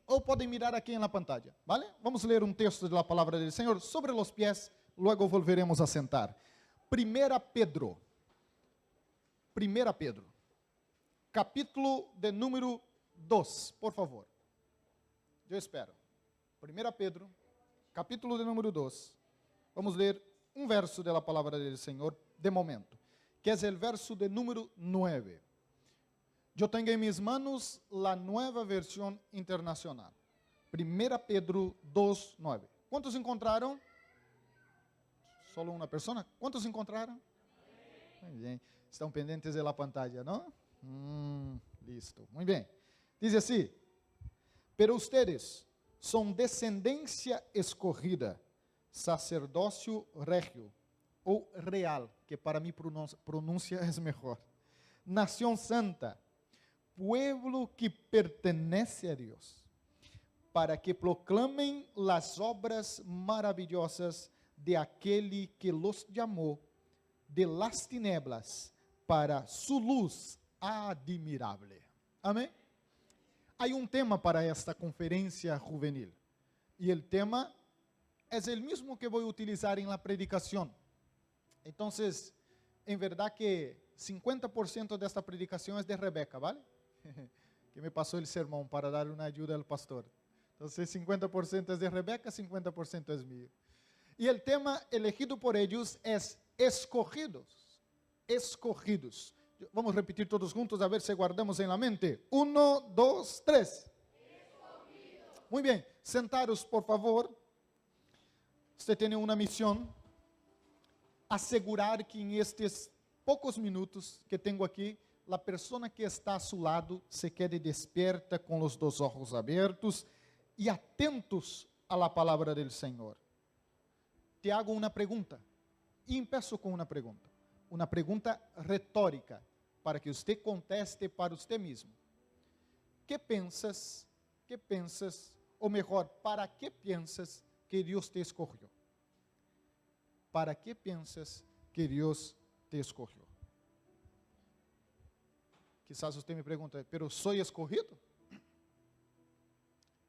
ou podem mirar aqui na pantalla, ¿vale? Vamos ler um texto da palavra do Senhor sobre os pés, luego volveremos a sentar. 1 Pedro, capítulo de número 2, por favor. Eu espero. 1 Pedro, capítulo de número 2. Vamos ler um verso da palavra do Senhor de momento, que é o verso de número 9. Eu tenho em minhas manos a nova versão internacional. 1 Pedro 2, 9. Quantos encontraram? Solo uma pessoa? Quantos encontraram? Muito bem. Estão pendentes da pantalla, não? Listo. Muito bem. Diz assim: pero ustedes são descendência escorrida, sacerdócio regio, ou real, que para mim pronúncia é melhor, nação santa, pueblo que pertenece a Deus, para que proclamem as obras maravilhosas de aquele que los chamou de las tinieblas para su luz admirável. Amém? Há um tema para esta conferência juvenil, e o tema é o mesmo que vou utilizar em la predicação. Então, em verdade que 50% desta predicação é de Rebeca, ¿vale? Que me passou o sermão para dar uma ajuda ao pastor. Então, 50% é de Rebeca, 50% é mío. E o tema elegido por eles é escogidos. Escogidos. Vamos repetir todos juntos, a ver se guardamos em la mente. 1, 2, 3. Muito bem. Sentaros, por favor. Você tem uma missão. Assegurar que em estes poucos minutos que tenho aqui, a pessoa que está a seu lado se quede despierta com os dois olhos abertos e atentos à la palavra do Senhor. Te hago uma pergunta, e empeço com uma pergunta retórica, para que você conteste para você mesmo. Que pensas, ou melhor, para que pensas que Deus te escolheu? Para que pensas que Deus te escolheu? Quizás você me pergunta, pero sou escolhido?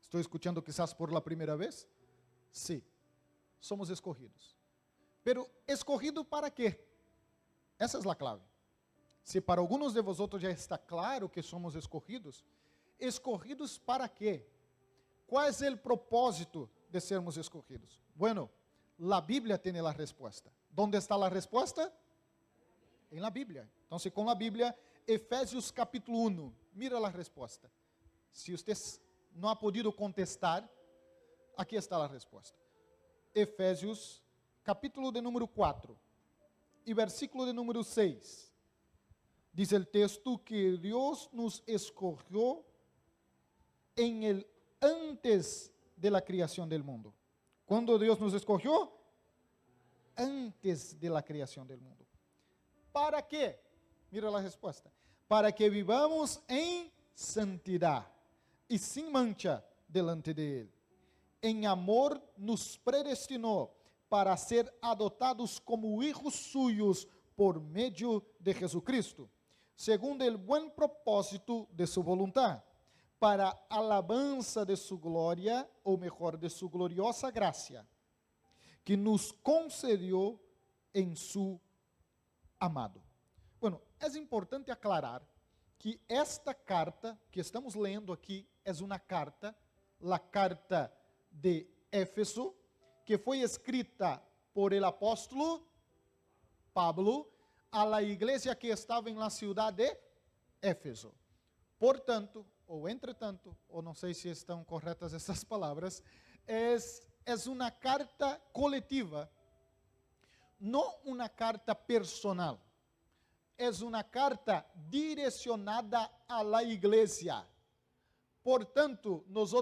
Estou escutando quizás por la primeira vez? Sim, somos escolhidos. Pero escolhido para quê? Essa é a clave. Se para alguns de vosotros já está claro que somos escolhidos, escolhidos para quê? Qual é o propósito de sermos escolhidos? Bueno, a Bíblia tem a resposta. ¿Dónde está a resposta? Em la Bíblia. Então, com a Bíblia, Efésios capítulo 1, mira a resposta. Se você não ha podido contestar, aqui está a resposta. Efésios capítulo de número 4 e versículo de número 6. Diz o texto que Deus nos escolheu em el antes de la criação del mundo. Quando Deus nos escolheu? Antes de la criação del mundo. ¿Para quê? Mira a resposta. Para que vivamos em santidade e sem mancha delante de Ele. Em amor nos predestinou para ser adotados como hijos suyos por meio de Jesucristo, segundo o bom propósito de sua voluntad, para alabanza de sua glória, ou melhor, de sua gloriosa graça, que nos concedeu em su amado. Bueno, é importante aclarar que esta carta que estamos lendo aqui é uma carta, a carta de Éfeso, que foi escrita por el apóstolo Pablo a la igreja que estava em la ciudad de Éfeso. Portanto, ou entretanto, ou não sei se estão corretas essas palavras, é uma carta coletiva, não uma carta personal. É uma carta direcionada a la igreja. Portanto, nós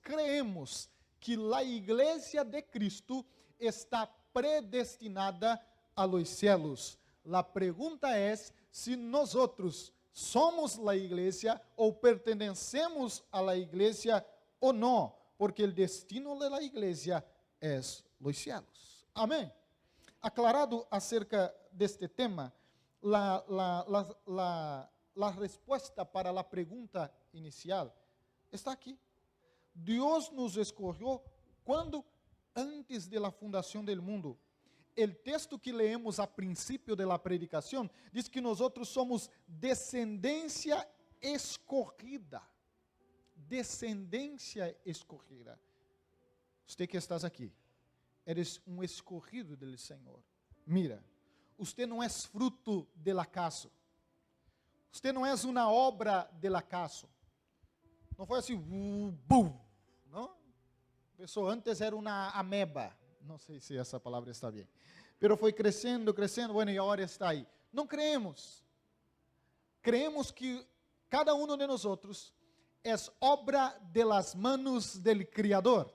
creemos que a igreja de Cristo está predestinada a los cielos. A pergunta é se nós somos a igreja ou pertencemos a la igreja ou não, porque o destino de la igreja é los cielos. Amém? Aclarado acerca deste tema, a resposta para a pergunta inicial está aqui. Deus nos escolheu quando? Antes de la fundação del mundo. O texto que leemos a princípio da predicação diz que nós somos descendência escorrida. Descendência escorrida. Você que estás aqui, eres um escorrido do Senhor. Mira, você não é fruto del acaso. Você não é uma obra del acaso. Não foi assim, bum, não? A pessoa antes era uma ameba. Não sei se essa palavra está bem. Pero foi crescendo, crescendo, bueno, e agora está aí. Não creemos. Creemos que cada um de nós é obra de las manos del Criador.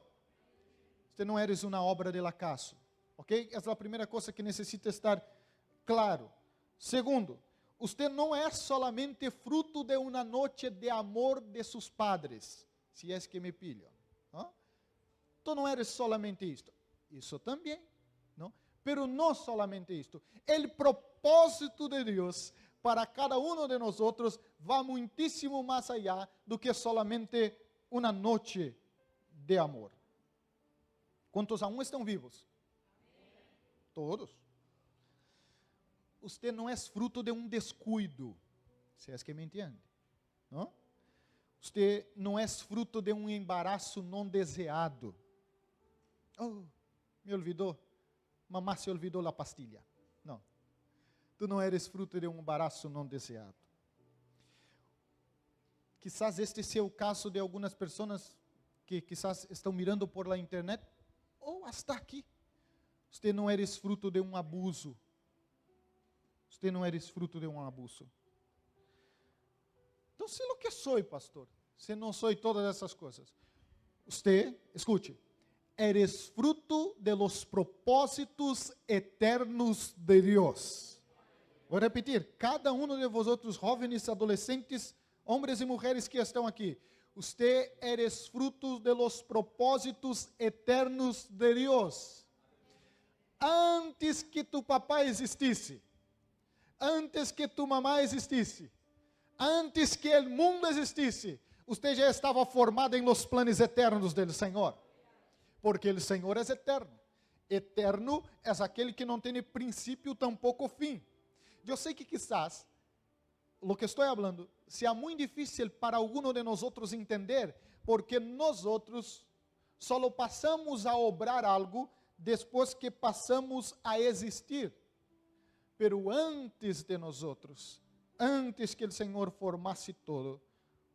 Você não eres uma obra del acaso. Ok? Essa é a primeira coisa que necessita estar claro. Segundo, você não é solamente fruto de uma noite de amor de seus padres, se é que me pilham. ¿No? Tu não eres solamente isto. Isso também, não? Pero não solamente isto. O propósito de Deus para cada um de nós vai muitíssimo mais allá do que solamente uma noite de amor. Quantos aún estão vivos? Todos. Você não é fruto de um descuido, se é que me entende, não? Você não é fruto de um embaraço não desejado. Oh, me olvidou. Mamá se olvidou a pastilha. Não. Tu não eres fruto de um embaraço não desejado. Quizás este seja o caso de algumas pessoas que quizás estão mirando por la internet ou hasta aqui. Você não eres fruto de um abuso. Você não eres fruto de um abuso. Então, se lo que sou, pastor, se não sou todas essas coisas. Você, escute, eres fruto de los propósitos eternos de Deus. Vou repetir, cada um de vosotros, jovens, adolescentes, homens e mulheres que estão aqui, você eres fruto de los propósitos eternos de Deus. Antes que tu papai existisse, antes que tu mamá existisse, antes que o mundo existisse, você já estava formado em los planos eternos do Senhor. Porque o Senhor é eterno. Eterno é aquele que não tem princípio, tampouco fim. Eu sei que quizás, o que estou falando, seja muito difícil para alguno de nós entender, porque nós só passamos a obrar algo depois que passamos a existir. Pero antes de nós, antes que o Senhor formasse todo,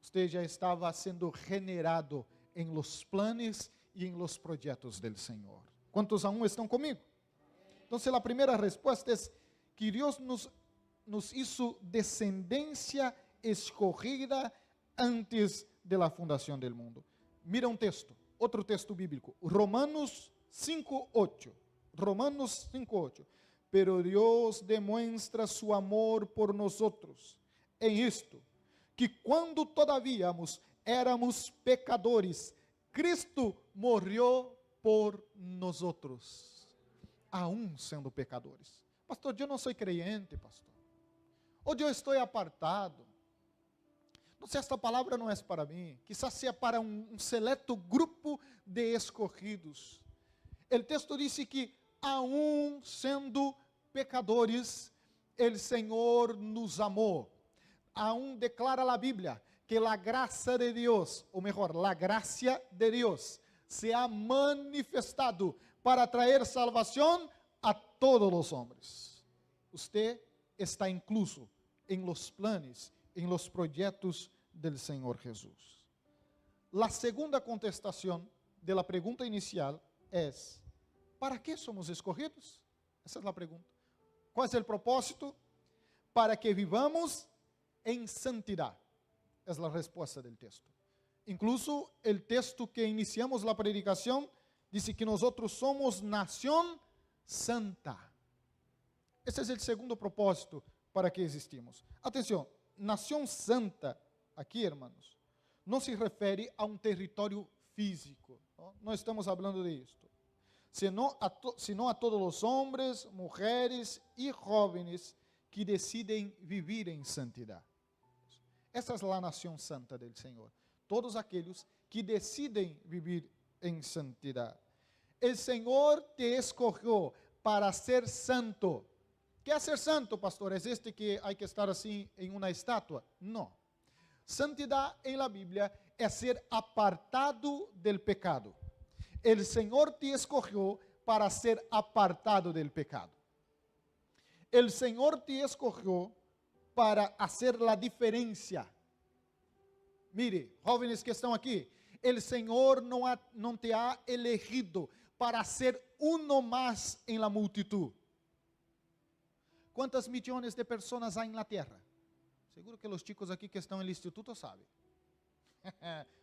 você já estava sendo generado em los planos e em los projetos do Senhor. Quantos aún estão comigo? Então, a primeira resposta é que Deus nos hizo descendência escorrida antes de la fundação do mundo. Mira um texto, outro texto bíblico, Romanos 5:8. Romanos 5:8. Pero Deus demonstra su amor por nosotros em isto, que quando todavía éramos pecadores, Cristo morreu por nosotros, aún sendo pecadores. Pastor, eu não sou creyente, pastor. Ou eu estou apartado. Não sei, esta palavra não é para mim. Quizás seja para um seleto grupo de escorridos. O texto diz que, aún sendo pecadores, o Senhor nos amou. Aún declara a Bíblia que a graça de Deus, ou melhor, a graça de Deus, se ha manifestado para trazer salvação a todos os homens. Você está incluso em los planos, em los projetos del Senhor Jesus. A segunda contestação de la pergunta inicial é: ¿para que somos escorridos? Essa é a pergunta. Qual é o propósito? Para que vivamos em santidade. É a resposta do texto. Incluso o texto que iniciamos a predicação diz que nós somos nação santa. Esse é o segundo propósito para que existimos. Atenção, nação santa, aqui, irmãos, não se refere a um território físico. Não estamos falando de isto. Sino a todos os homens, mulheres e jovens que decidem viver em santidade. Essa é a nação santa do Senhor. Todos aqueles que decidem vivir em santidade. O Senhor te escolheu para ser santo. ¿Qué es ser santo, pastor? ¿Es este que hay que estar así en una estatua? No. Santidad en la Biblia es ser apartado del pecado. El Señor te escogió para ser apartado del pecado. El Señor te escogió para hacer la diferencia. Mire, jóvenes que estão aqui, el Señor não te ha elegido para ser uno más en la multitud. ¿Cuántas millones de personas hay en la tierra? Seguro que los chicos aquí que están en el instituto saben.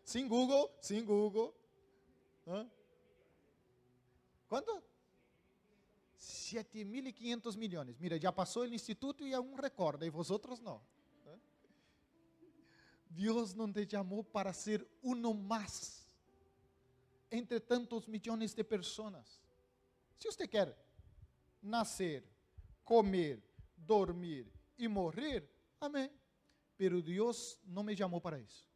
Sin Google. ¿Ah? ¿Cuánto? 7.500 millones. Mira, ya pasó el instituto y aún recorda, y vosotros no. ¿Ah? Dios no te llamó para ser uno más entre tantos millones de personas. Se você quer nascer, comer, dormir e morrer, amém. Pero Deus não me chamou para isso.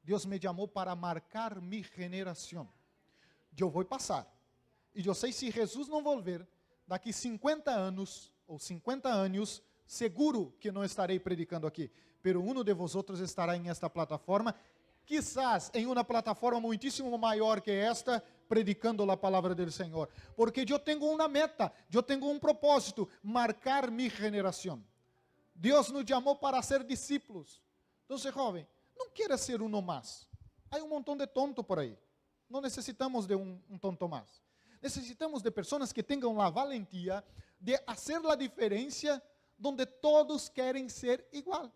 Deus me chamou para marcar minha geração. Eu vou passar. E eu sei, se Jesus não volver, daqui 50 anos, ou 50 anos, seguro que não estarei predicando aqui. Pero uno de vosotros estará em esta plataforma, quizás em uma plataforma muitíssimo maior que esta, predicando a palavra do Senhor. Porque eu tenho uma meta, eu tenho um propósito, marcar minha geração. Deus nos chamou para ser discípulos. Então, jovem, não queira ser uno mais. Há um montão de tonto por aí. Não necessitamos de um tonto mais. Necessitamos de pessoas que tenham a valentia de fazer a diferença onde todos querem ser igual.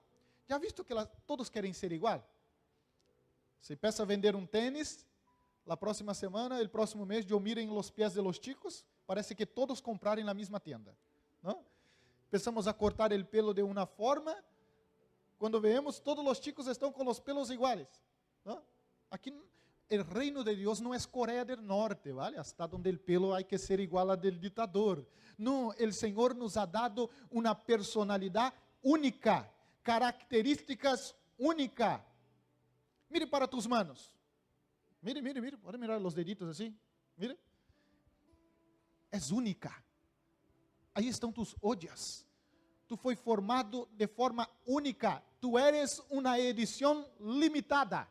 Já visto que todos querem ser igual? Se peça vender um tênis, a próxima semana, o próximo mês, eu mirem os pés de los chicos, parece que todos comprarem na mesma tienda. Não? Empezamos a cortar o pelo de uma forma, quando vemos, todos os chicos estão com os pelos iguais. ¿No? Aqui, o reino de Deus não é Coreia do Norte, ¿vale? Hasta onde o pelo há que ser igual ao do ditador. Não, o Senhor nos ha dado uma personalidade única, características únicas. Mire para tus manos. Mire, pode mirar os deditos assim. Mire. És única. Aí estão tus olhos. Tu foi formado de forma única. Tu eres uma edição limitada.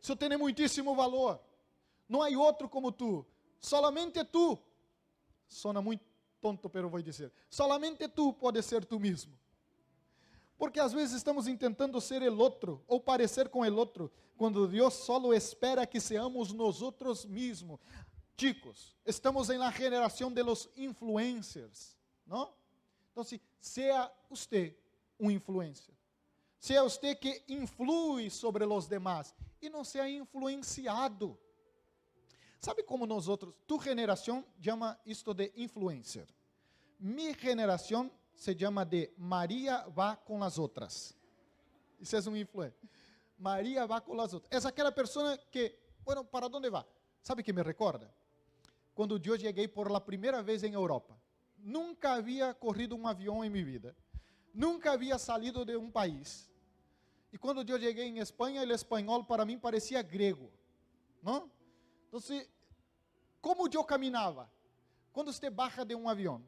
Isso tem muitíssimo valor. Não há outro como tu. Solamente tu. Sona muito tonto, pero vou dizer. Solamente tu podes ser tu mesmo. Porque às vezes estamos tentando ser el outro, ou parecer com el outro, quando Deus solo espera que seamos nós outros mesmos. Chicos, estamos em la geração de los influencers, não? Então, seja você um influencer. Seja você que influi sobre os demás e não seja influenciado. Sabe como nós outros, tu geração chama isto de influencer. Mi geração se chama de Maria va com as outras. Isso é um influencer. Maria va com as outras. É aquela pessoa que, bueno, para onde vai? Sabe que me recorda? Quando eu cheguei por la primeira vez em Europa. Nunca havia corrido um avião em minha vida. Nunca havia salido de um país. E quando eu cheguei em Espanha, o espanhol para mim parecia grego. Não? Então, como eu caminhava? Quando você baixa de um avião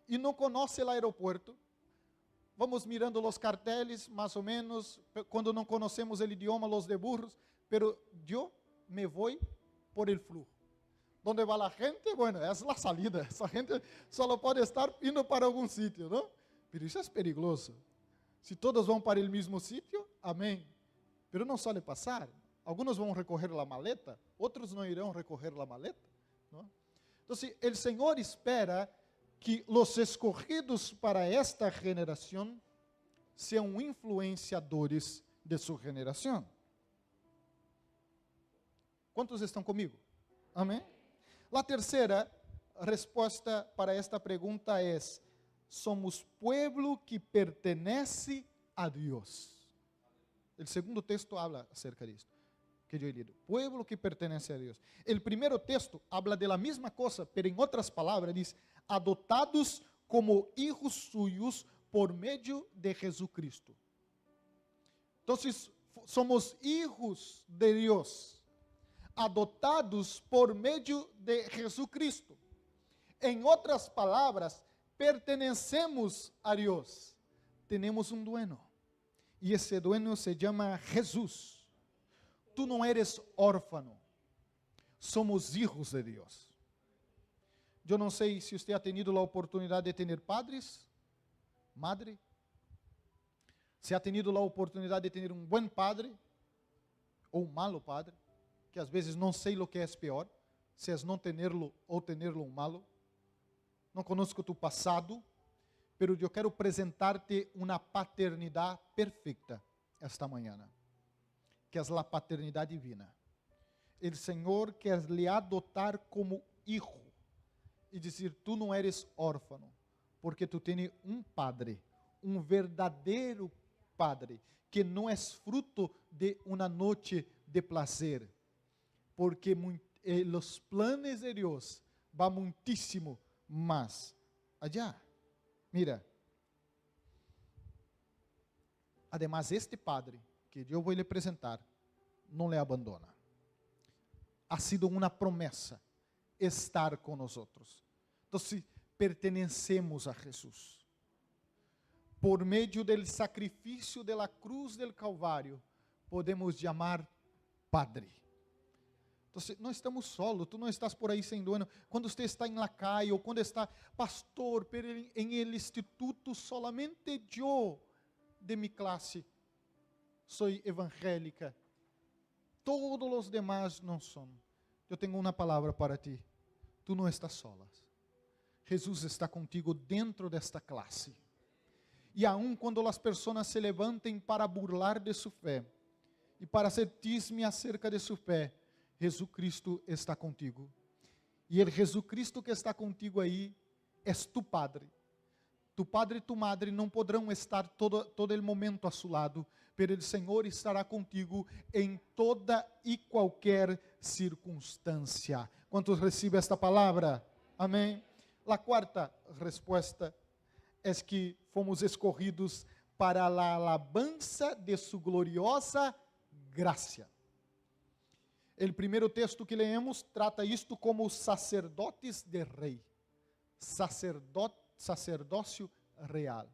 e não conhece o aeroporto, vamos mirando os carteles, mais ou menos, quando não conhecemos o idioma, os de burros, pero eu me vou por el flujo. Donde va la gente, bueno, é a salida. Essa gente só pode estar indo para algum sítio, não? Pero isso é perigoso. Se todos vão para o mesmo sítio, amém. Pero não suele passar. Alguns vão recorrer a maleta, outros não irão recorrer a maleta. Não? Então, o Senhor espera que os escolhidos para esta geração sejam influenciadores de sua geração. Quantos estão comigo? Amém? A terceira resposta para esta pergunta é: somos pueblo que pertenece a Deus. O segundo texto habla acerca disso, que eu he lido. Pueblo que pertenece a Deus. O primeiro texto habla de la mesma coisa, pero em outras palavras diz: adotados como hijos suyos por meio de Jesucristo. Então, somos hijos de Dios, adotados por medio de Jesucristo. En otras palabras, pertenecemos a Dios. Tenemos un dueño, y ese dueño se llama Jesús. Tú no eres órfano, somos hijos de Dios. Yo no sé si usted ha tenido la oportunidad de tener padres, madre. Se ha tenido la oportunidad de tener un buen padre ou um malo padre, que às vezes não sei o que é pior, se é não tenerlo ou tenerlo um malo. Não conosco tu passado, pero eu quero apresentar-te uma paternidade perfeita esta manhã, que é a paternidade divina. O Senhor quer lhe adotar como hijo e dizer: tu não eres órfano, porque tu tens um padre, um verdadeiro padre, que não é fruto de uma noite de placer, porque os planos de Deus vão muitíssimo mais allá. Mira, además este padre que eu vou lhe apresentar não lhe abandona. Ha sido uma promessa estar com nós. Então, se pertenecemos a Jesus, por meio do sacrifício de la cruz del Calvário, podemos chamar Padre. Então, não estamos solos, tu não estás por aí sem dono. Quando você está em la calle, ou quando está, pastor, pero em el instituto, solamente eu de mi classe sou evangélica. Todos os demais não são. Eu tenho uma palavra para ti. Tu não estás solas. Jesus está contigo dentro desta classe. E aun quando as pessoas se levantem para burlar de sua fé e para ser tisme acerca de sua fé, Jesus Cristo está contigo. E o Jesus Cristo que está contigo aí é tu Padre. Tu Padre e tu Madre não poderão estar todo o momento a seu lado, pero o Senhor estará contigo em toda e qualquer circunstância. Quantos recebem esta palavra? Amém? A quarta resposta é que fomos escorridos para a alabança de sua gloriosa graça. O primeiro texto que leemos trata isto como sacerdotes de rei, sacerdócio real.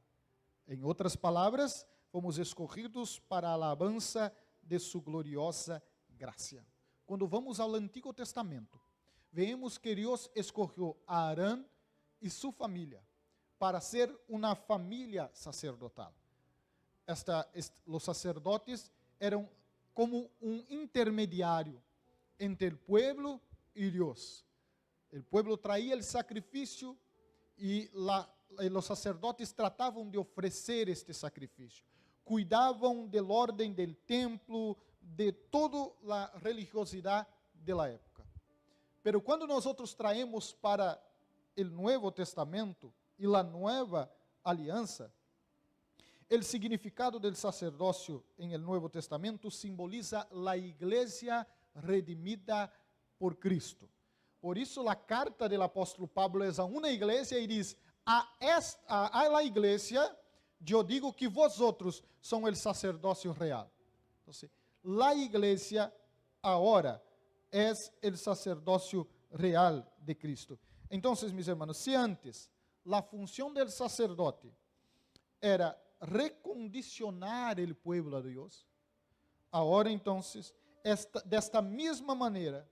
Em outras palavras, fomos escorridos para a alabança de sua gloriosa graça. Quando vamos ao Antigo Testamento, vemos que Deus escolheu a Arão e sua família para ser uma família sacerdotal. Os sacerdotes eram como um intermediário entre o pueblo e Deus. O pueblo traía o sacrifício e os sacerdotes tratavam de oferecer este sacrifício. Cuidavam da ordem do templo, de toda a religiosidade da época. Pero quando nós traemos para o Novo Testamento e a nova aliança, o significado do sacerdócio em el Novo Testamento simboliza a igreja redimida por Cristo. Por isso, a carta do apóstolo Pablo é a uma igreja e diz: a la igreja, eu digo que vosotros são o sacerdócio real. Então, a igreja agora é o sacerdócio real de Cristo. Então, meus irmãos, se antes a função do sacerdote era recondicionar o pueblo a Deus, agora, então, desta mesma maneira,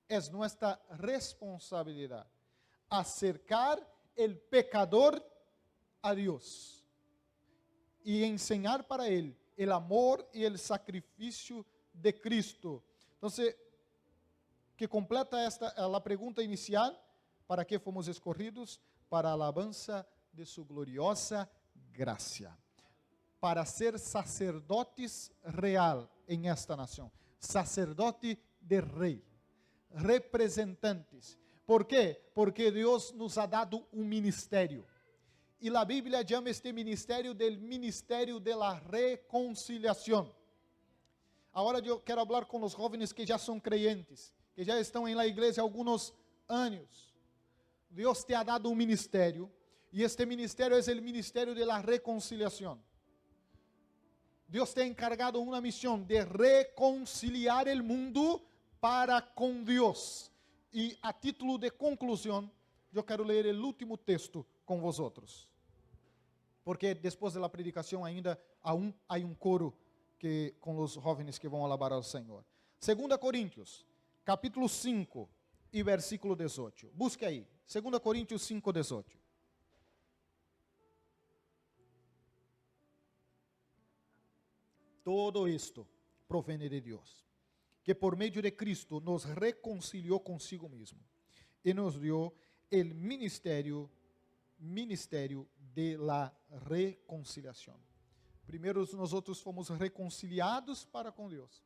é nossa responsabilidade acercar o pecador a Deus e ensinar para ele o amor e o sacrifício de Cristo. Então, que completa a pergunta inicial: para que fomos escorridos? Para a alabança de sua gloriosa graça, para ser sacerdotes real em esta nação, sacerdote de rei, representantes. ¿Por quê? Porque Deus nos ha dado um ministério. E a Bíblia chama este ministério del ministério de la reconciliação. Agora eu quero falar com os jovens que já são creyentes, que já estão em la igreja há alguns anos. Deus te ha dado um ministério, e este ministério é o ministério de la reconciliação. Deus te ha encargado uma missão de reconciliar o mundo para com Deus. E a título de conclusão, eu quero ler o último texto com vosotros. Porque depois da predicação ainda há um coro com os jovens que vão alabar ao Senhor. 2 Coríntios, capítulo 5 e versículo 18. Busque aí. 2 Coríntios 5, 18. Todo isto provém de Deus, que por meio de Cristo nos reconciliou consigo mesmo e nos deu o ministério de la reconciliação. Primeiro nós fomos reconciliados para com Deus.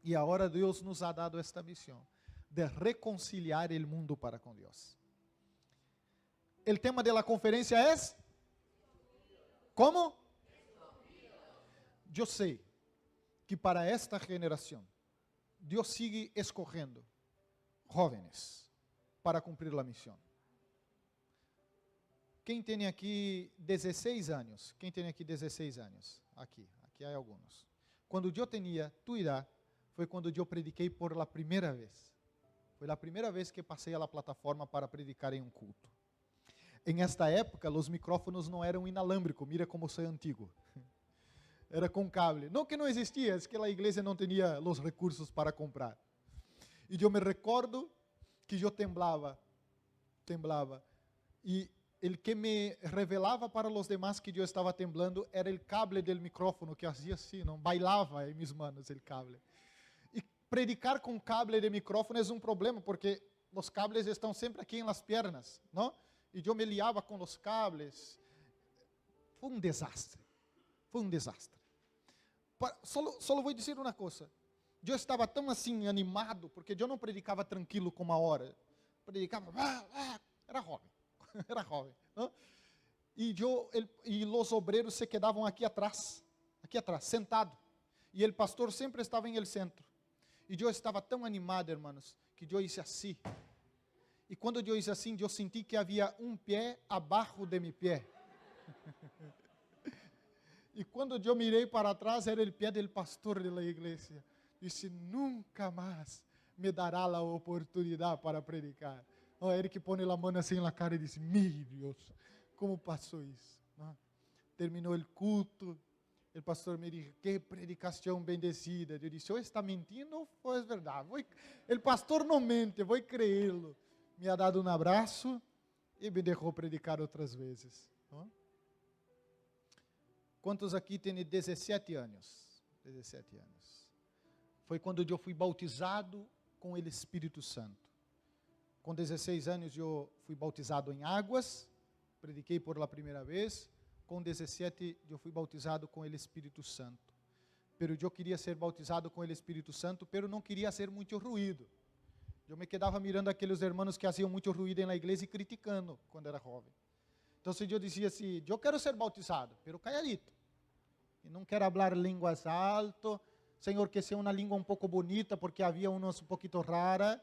E agora Deus nos ha dado esta missão de reconciliar o mundo para com Deus. O tema da conferência é ¿cómo? Eu sei que para esta geração Deus sigue escorrendo jovens para cumprir a missão. Quem tem aqui 16 anos? Quem tem aqui 16 anos? Aqui há alguns. Quando eu tinha tua idade, foi quando eu prediquei por la primeira vez. Foi a primeira vez que passei a plataforma para predicar em um culto. Em esta época, os micrófonos não eram inalámbricos, mira como sou antigo. Era com cable. Não que não existia, é que a igreja não tinha os recursos para comprar. E eu me recordo que eu temblava. E o que me revelava para os demais que eu estava temblando era o cable do micrófono, que fazia assim, não bailava em minhas manos o cable. E predicar com cable de micrófono é um problema, porque os cables estão sempre aqui em las pernas, não? E eu me liava com os cables. Foi um desastre. Só vou dizer uma coisa. Eu estava tão assim animado, porque eu não predicava tranquilo como a hora. Predicava, era jovem. Não? E os obreiros se quedavam aqui atrás, sentado. E o pastor sempre estava em el centro. E eu estava tão animado, hermanos, que eu hice assim. E quando eu hice assim, eu senti que havia um pé abaixo de meu pé. E quando eu mirei para trás, era o pé do pastor da igreja. Disse, nunca mais me dará a oportunidade para predicar. Ele que põe a mão assim na cara e disse, meu Deus, como passou isso? Terminou o culto, o pastor me disse, que predicação bendecida. Eu disse, ou está mentindo ou é verdade? O pastor não mente, vou creê-lo. Me ha dado um abraço e me deixou predicar outras vezes. Quantos aqui têm 17 anos? 17 anos. Foi quando eu fui bautizado com o Espírito Santo. Com 16 anos eu fui bautizado em águas, prediquei por la primeira vez. Com 17 eu fui bautizado com o Espírito Santo. Pero eu queria ser bautizado com o Espírito Santo, pero não queria ser muito ruído. Eu me quedava mirando aqueles irmãos que faziam muito ruído na igreja e criticando quando era jovem. Então eu dizia assim, eu quero ser bautizado, pero calladito. E não quero falar línguas alto, Senhor, que seja uma língua um pouco bonita, porque havia umas um pouquinho rara.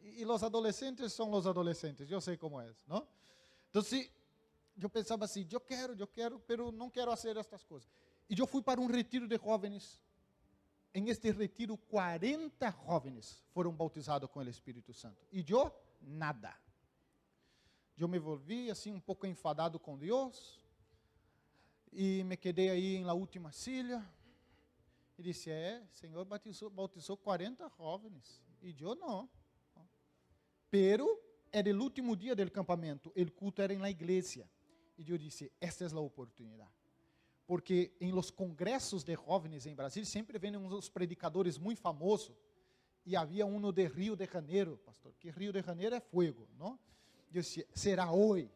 E os adolescentes são os adolescentes, eu sei como é, não? Então, eu pensava assim, eu quero, pero não quero fazer estas coisas. E eu fui para um retiro de jovens. Em este retiro, 40 jovens foram bautizados com o Espírito Santo. E eu, nada. Eu me volvi assim um pouco enfadado com Deus. E me quedei aí em la última silla. E disse, Senhor bautizou 40 jovens. E eu não. Pero era o último dia do campamento. O culto era na igreja. E eu disse, esta é a oportunidade. Porque em los congressos de jovens em Brasil sempre vêm uns predicadores muito famosos. E havia um de Rio de Janeiro, pastor, que Rio de Janeiro é fogo, não? Eu disse, será hoje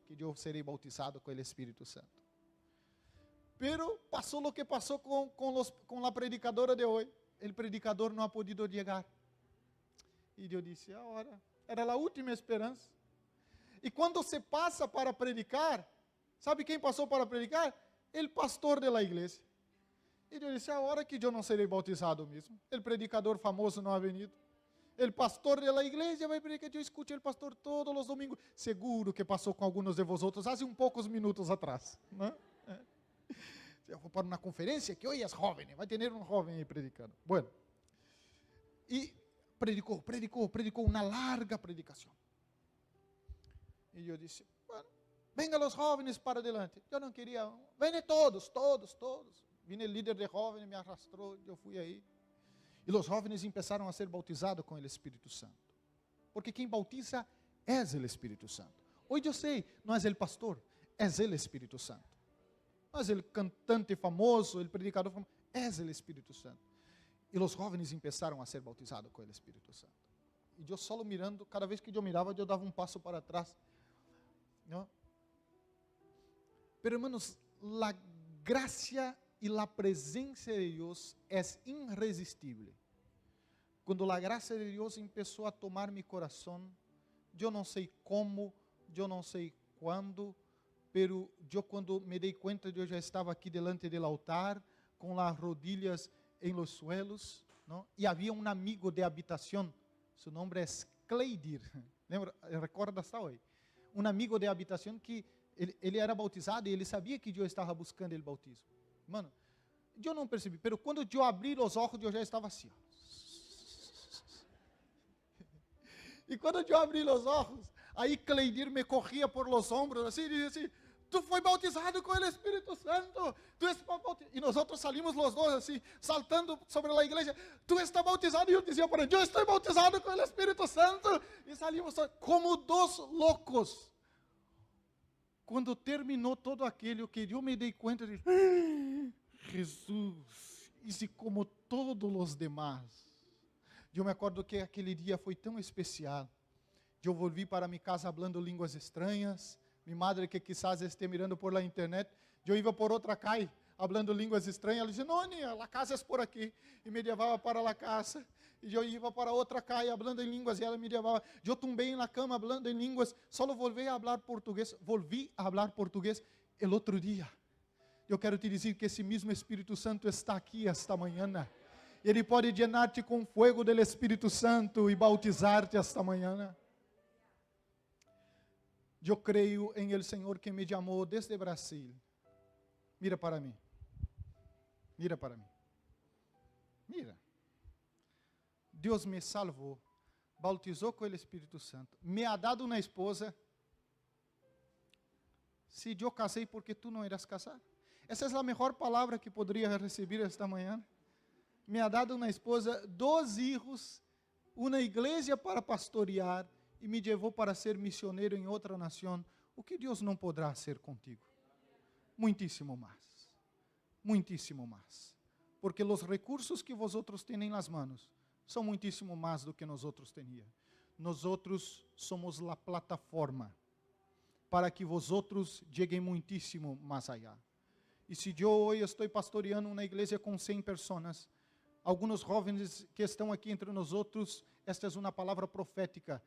que eu serei bautizado com o Espírito Santo. Pero passou o que passou com a predicadora de hoje. O predicador não ha podido chegar. E eu disse, agora, era a última esperança. E quando se passa para predicar, sabe quem passou para predicar? O pastor da igreja. E eu disse, a hora que eu não serei bautizado mesmo. O predicador famoso não ha venido. O pastor da igreja vai predicar. Eu escutei o pastor todos os domingos. Seguro que passou com alguns de vosotros, há poucos minutos atrás. Não? Eu vou para uma conferência que hoje é jovem, vai ter um jovem aí predicando. Bueno, e predicou uma larga predicação. E eu disse, bueno, venga os jovens para adelante. Eu não queria, venham todos. Vine o líder de jovens, me arrastrou, eu fui aí. E os jovens começaram a ser bautizados com o Espírito Santo. Porque quem bautiza é o Espírito Santo. Hoje eu sei, não é o pastor, é o Espírito Santo. Não é o cantante famoso, o predicador famoso, é o Espírito Santo. E os jovens começaram a ser bautizados com o Espírito Santo. E eu só mirando, cada vez que eu mirava, eu dava um passo para trás. Não? Pero hermanos, a graça e a presença de Deus é irresistível. Quando a graça de Deus começou a tomar meu coração, eu não sei como, eu não sei quando, pero eu quando me dei conta, eu já estava aqui delante do altar, com as rodilhas em los suelos, não? E havia um amigo de habitação, seu nome é Cleidir, lembra? Recorda hasta hoje? Um amigo de habitação que ele era bautizado e ele sabia que eu estava buscando o bautismo. Mano, eu não percebi, pero quando eu abri os olhos, eu já estava assim, ó. E quando eu abri os olhos, aí Cleidir me corria por los ombros, assim, e dizia assim, tu foi bautizado com o Espírito Santo, tu és bautizado. E nós outros salimos os dois assim, saltando sobre a igreja, tu está bautizado, e eu dizia para ele, eu estou bautizado com o Espírito Santo, e salimos como dois loucos. Quando terminou todo aquilo, que eu me dei conta de, Jesus, e como todos os demais. Eu me acordo que aquele dia foi tão especial. Eu volvi para minha casa falando línguas estranhas. Minha madre, que quizás esteja mirando por la internet, eu ia por outra calle, falando línguas estranhas. Ela dizia, não, Nia, a casa é por aqui. E me levava para a casa. E eu ia para outra calle, falando em línguas, e ela me levava. Eu tumbei na cama, falando em línguas. Só volvi a falar português. Volvi a falar português el outro dia. Eu quero te dizer que esse mesmo Espírito Santo está aqui esta manhã. Ele pode llenar-te com fogo do Espírito Santo e bautizar-te esta manhã. Eu creio em el Senhor que me chamou desde Brasil. Mira para mim. Mira para mim. Mira. Deus me salvou, bautizou com o Espírito Santo, me ha dado uma esposa. Se eu casei porque tu não irás casar. Essa é a melhor palavra que poderia receber esta manhã. Me ha dado uma esposa, 2 filhos, uma igreja para pastorear e me levou para ser missioneiro em outra nação. O que Deus não poderá fazer contigo? Muitíssimo mais. Muitíssimo mais. Porque os recursos que vosotros têm nas manos são muitíssimo mais do que nós outros teníamos. Nós outros somos a plataforma para que vosotros cheguem muitíssimo mais allá. E se eu hoje estou pastoreando uma igreja com 100 pessoas, alguns jovens que estão aqui entre nós outros, esta é uma palavra profética,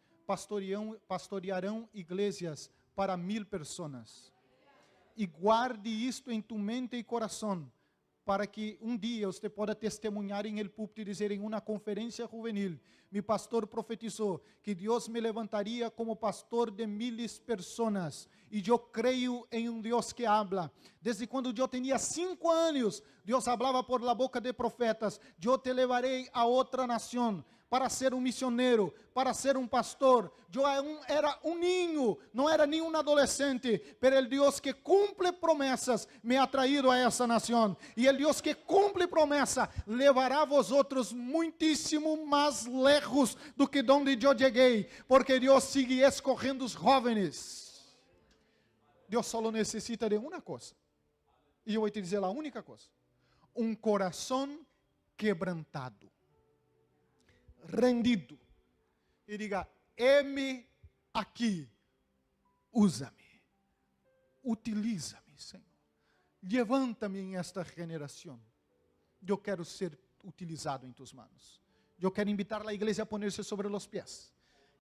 pastorearão igrejas para 1000 pessoas. E guarde isto em tu mente e coração, para que um dia você possa testemunhar em el púlpito e dizer em uma conferência juvenil, meu pastor profetizou que Deus me levantaria como pastor de 1000 pessoas, e eu creio em um Deus que habla. Desde quando eu tinha 5 anos, Deus falava por la boca de profetas, eu te levarei a outra nação, para ser um missioneiro, para ser um pastor. Eu era um ninho, não era nem um adolescente, pero el Deus que cumpre promessas me ha traído a essa nação. E el Deus que cumpre promessa levará vosotros muitíssimo mais lejos do que donde eu cheguei, porque Deus sigue escorrendo os jovens. Deus só necessita de uma coisa, e eu vou te dizer a única coisa: um coração quebrantado, rendido, e diga, heme aqui, usa-me, utiliza-me, Senhor, levanta-me em esta geração, eu quero ser utilizado em tuas manos. Eu quero invitar a igreja a poner-se sobre os pés.